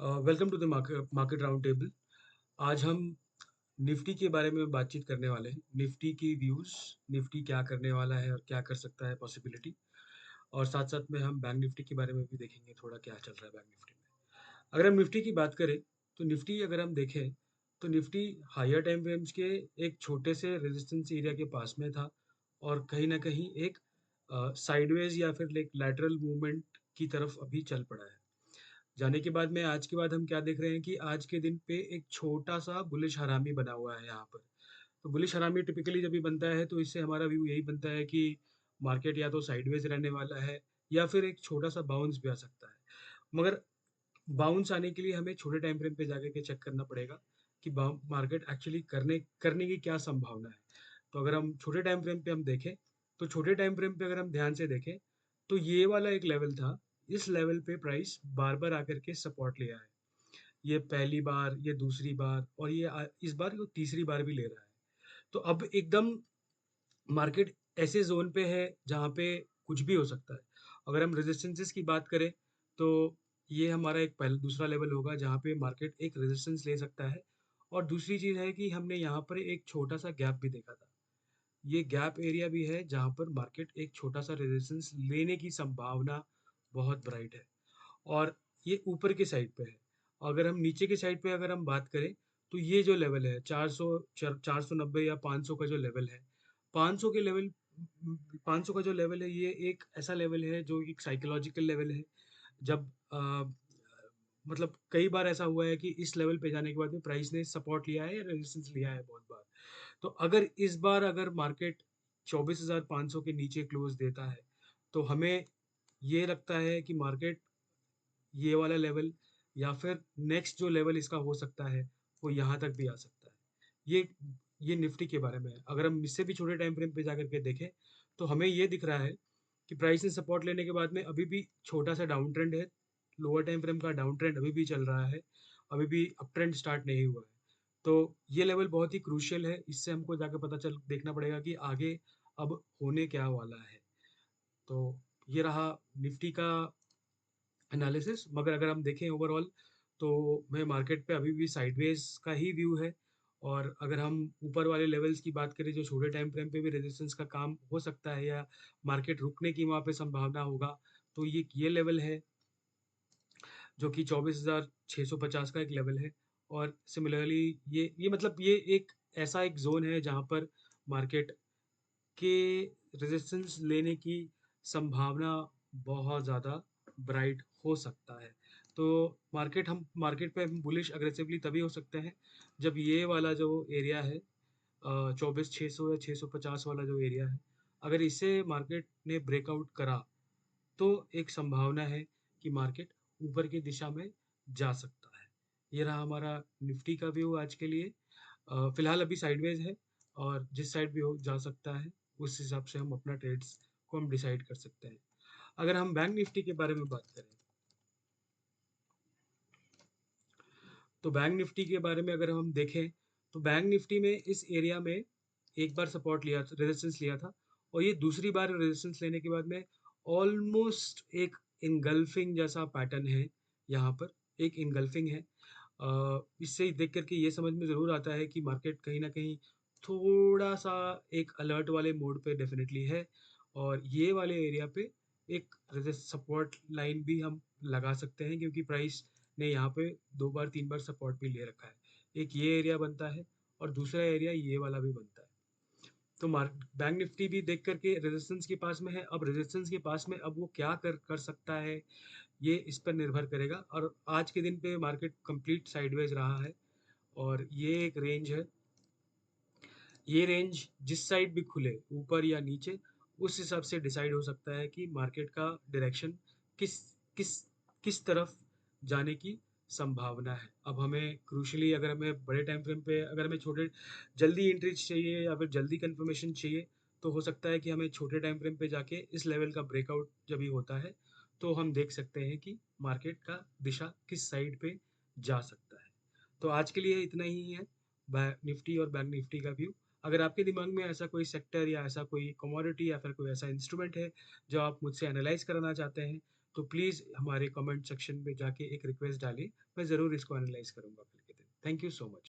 Welcome to the market round table. आज हम Nifty के बारे में बातचीत करने वाले हैं। निफ्टी की व्यूज, निफ्टी क्या करने वाला है और क्या कर सकता है पॉसिबिलिटी, और साथ साथ में हम बैंक निफ्टी के बारे में भी देखेंगे थोड़ा क्या चल रहा है बैंक निफ्टी में। अगर हम निफ्टी की बात करें तो निफ्टी अगर हम देखें तो निफ्टी हायर टाइम फ्रेम्स के एक छोटे से रेजिस्टेंस एरिया के पास में था और कहीं ना कहीं एक साइडवेज या फिर एक लैटरल मूवमेंट की तरफ अभी चल पड़ा है। जाने के बाद में आज के बाद हम क्या देख रहे हैं कि आज के दिन पे एक छोटा-सा बुलिश हरामी बना हुआ है यहाँ पर। तो बुलिश हरामी टिपिकली जब भी बनता है तो इससे हमारा व्यू यही बनता है कि मार्केट या तो साइडवेज रहने वाला है या फिर एक छोटा-सा बाउंस भी आ सकता है। मगर बाउंस आने के लिए हमें छोटे टाइम फ्रेम पे जाकर के चेक करना पड़ेगा कि मार्केट एक्चुअली करने करने की क्या संभावना है। तो अगर हम छोटे टाइम फ्रेम पे हम देखें, तो छोटे टाइम फ्रेम पे अगर हम ध्यान से देखें, तो ये वाला एक लेवल था। इस लेवल पे प्राइस बार-बार आकर के सपोर्ट लिया है। ये पहली बार, ये दूसरी बार और ये इस बार ये तीसरी बार भी ले रहा है। तो अब एकदम मार्केट ऐसे ज़ोन पे है जहाँ पे कुछ भी हो सकता है। अगर हम रेजिस्टेंसेस की बात करें तो ये हमारा एक पहला दूसरा लेवल होगा जहाँ पे मार्केट एक रेजिस्टेंस ले सकता है, और दूसरी चीज़ है कि हमने यहाँ पर एक छोटा-सा गैप भी देखा था। ये गैप एरिया भी है जहाँ पर मार्केट एक छोटा-सा रेजिस्टेंस लेने की संभावना बहुत ब्राइट है, और ये ऊपर की साइड पे है। अगर हम नीचे की साइड पे अगर हम बात करें, तो ये जो लेवल है 400 490 या 500 का जो लेवल है, 500 के लेवल 500 का जो लेवल है, ये एक ऐसा लेवल है जो एक साइकोलॉजिकल लेवल है। जब मतलब कई बार ऐसा हुआ है कि इस लेवल पे जाने के बाद में प्राइस ने सपोर्ट लिया है या रेजिस्टेंस लिया है बहुत बार। तो अगर इस बार अगर मार्केट 24,500 के नीचे क्लोज देता है, तो हमें ये लगता है कि मार्केट ये वाला लेवल या फिर नेक्स्ट जो लेवल इसका हो सकता है, वो यहाँ तक भी आ सकता है। ये ये निफ्टी के बारे में है। अगर हम इससे भी छोटे टाइम फ्रेम पे जाकर के देखें, तो हमें ये दिख रहा है कि प्राइस ने सपोर्ट लेने के बाद में अभी भी छोटा-सा डाउन ट्रेंड है। लोअर टाइम फ्रेम का डाउन ट्रेंड अभी भी चल रहा है। अभी भी अप ट्रेंड स्टार्ट नहीं हुआ है। तो ये लेवल बहुत ही क्रूशियल है। इससे हमको जाके पता चल देखना पड़ेगा कि आगे अब होने क्या वाला है। तो ये रहा निफ्टी का एनालिसिस। मगर अगर हम देखें ओवरऑल, तो मैं मार्केट पे अभी भी साइडवेज का ही व्यू है। और अगर हम ऊपर वाले लेवल्स की बात करें जो छोटे टाइम फ्रेम पे भी रेजिस्टेंस का काम हो सकता है या मार्केट रुकने की वहाँ पे संभावना होगा, तो ये लेवल है जो कि 24,650 का एक लेवल है। और सिमिलरली ये मतलब ये एक ऐसा एक जोन है जहाँ पर मार्केट के रेजिस्टेंस लेने की संभावना बहुत ज़्यादा ब्राइट हो सकता है। तो मार्केट पे हम बुलिश अग्रेसिवली तभी हो सकते हैं जब ये वाला जो एरिया है 24,600 या 650 वाला जो एरिया है, अगर इसे मार्केट ने ब्रेकआउट करा, तो एक संभावना है कि मार्केट ऊपर की दिशा में जा सकता है। ये रहा हमारा निफ्टी का व्यू आज के लिए। फिलहाल अभी साइडवेज है, और जिस साइड भी हो जा सकता है उस हिसाब से हम अपना ट्रेड्स को हम डिसाइड कर सकते हैं। अगर हम बैंक निफ्टी के बारे में बात करें, तो बैंक निफ्टी के बारे में अगर हम देखें, तो बैंक निफ्टी में इस एरिया में एक बार सपोर्ट लिया था, रेजिस्टेंस लिया था, और ये दूसरी बार रेजिस्टेंस लेने के बाद में ऑलमोस्ट एक इनगल्फिंग जैसा पैटर्न है। यहाँ पर एक इनगल्फिंग है। इससे देख करके ये समझ में ज़रूर आता है कि मार्केट कहीं ना कहीं थोड़ा सा एक अलर्ट वाले मोड पे डेफिनेटली है, और ये वाले एरिया पे एक सपोर्ट लाइन भी हम लगा सकते हैं, क्योंकि प्राइस ने यहाँ पे 2 बार 3 बार सपोर्ट भी ले रखा है। एक ये एरिया बनता है और दूसरा एरिया ये वाला भी बनता है। तो बैंक निफ्टी भी देख करके रेजिस्टेंस के पास में है। अब रेजिस्टेंस के पास में अब वो क्या कर कर सकता है, ये इस पर निर्भर करेगा। और आज के दिन पे मार्केट कंप्लीट साइडवेज रहा है, और ये एक रेंज है। ये रेंज जिस साइड भी खुले, ऊपर या नीचे, उस हिसाब से डिसाइड हो सकता है कि मार्केट का डायरेक्शन किस किस किस तरफ जाने की संभावना है। अब हमें क्रूशली अगर हमें बड़े टाइम फ्रेम पे अगर हमें छोटे जल्दी एंट्री चाहिए या फिर जल्दी कंफर्मेशन चाहिए, तो हो सकता है कि हमें छोटे टाइम फ्रेम पे जाके इस लेवल का ब्रेकआउट जब भी होता है, तो हम देख सकते हैं कि मार्केट का दिशा किस साइड पे जा सकता है। तो आज के लिए इतना ही है निफ्टी और बैंक निफ्टी का व्यू। अगर आपके दिमाग में ऐसा कोई सेक्टर या ऐसा कोई कमोडिटी या फिर कोई ऐसा इंस्ट्रूमेंट है जो आप मुझसे एनालाइज कराना चाहते हैं, तो प्लीज़ हमारे कमेंट सेक्शन में जाके एक रिक्वेस्ट डालें, मैं ज़रूर इसको एनालाइज़ करूँगा कल के दिन। Thank you so much.